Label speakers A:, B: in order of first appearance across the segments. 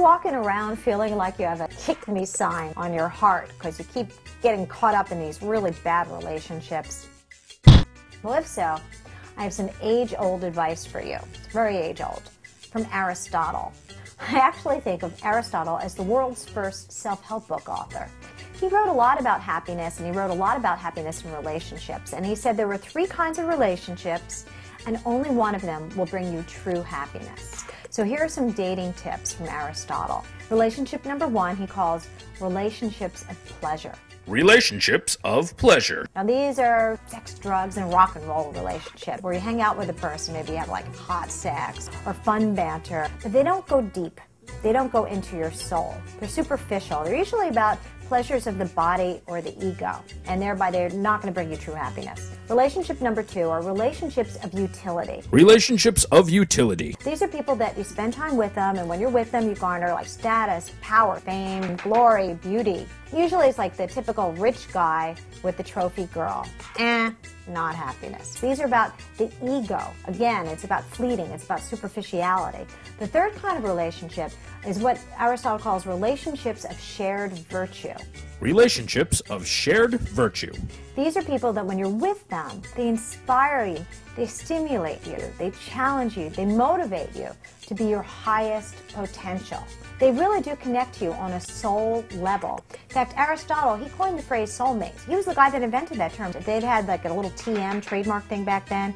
A: walking around feeling like you have a kick me sign on your heart because you keep getting caught up in these really bad relationships? Well, if so, I have some age-old advice for you. It's very age-old, from Aristotle. I actually think of Aristotle as the world's first self-help book author. He wrote a lot about happiness, and he wrote a lot about happiness in relationships. And he said there were 3 kinds of relationships, and only one of them will bring you true happiness. So here are some dating tips from Aristotle. Relationship number 1 he calls relationships of pleasure.
B: Relationships of pleasure.
A: Now these are sex, drugs, and rock and roll relationships where you hang out with a person, maybe you have like hot sex or fun banter, but they don't go deep. They don't go into your soul. They're superficial. They're usually about pleasures of the body or the ego, and thereby they're not going to bring you true happiness. Relationship number 2 are relationships of utility.
B: Relationships of utility.
A: These are people that you spend time with them, and when you're with them, you garner like status, power, fame, glory, beauty. Usually it's like the typical rich guy with the trophy girl. Not happiness. These are about the ego. Again, it's about fleeting. It's about superficiality. The third kind of relationship is what Aristotle calls relationships of shared virtue.
B: Relationships of shared virtue.
A: These are people that when you're with them, they inspire you, they stimulate you, they challenge you, they motivate you to be your highest potential. They really do connect to you on a soul level. In fact, Aristotle, he coined the phrase soulmate. He was the guy that invented that term. If they'd had like a little TM trademark thing back then,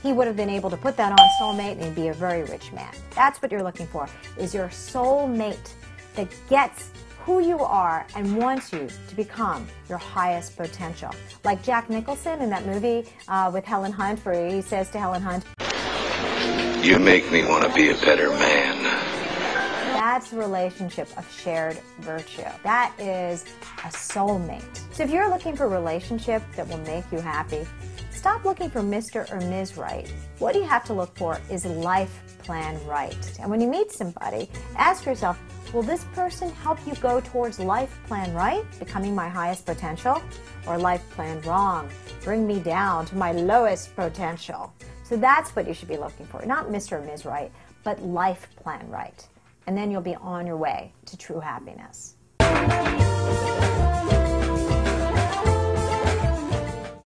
A: he would have been able to put that on soulmate and he'd be a very rich man. That's what you're looking for, is your soulmate that gets who you are and wants you to become your highest potential. Like Jack Nicholson in that movie with Helen Hunt, where he says to Helen Hunt,
C: "You make me want to be a better man."
A: That's a relationship of shared virtue. That is a soulmate. So if you're looking for a relationship that will make you happy, stop looking for Mr. or Ms. Right. What you have to look for is life plan right. And when you meet somebody, ask yourself, will this person help you go towards life plan right, becoming my highest potential, or life plan wrong, bring me down to my lowest potential? So that's what you should be looking for, not Mr. or Ms. Right, but life plan right. And then you'll be on your way to true happiness.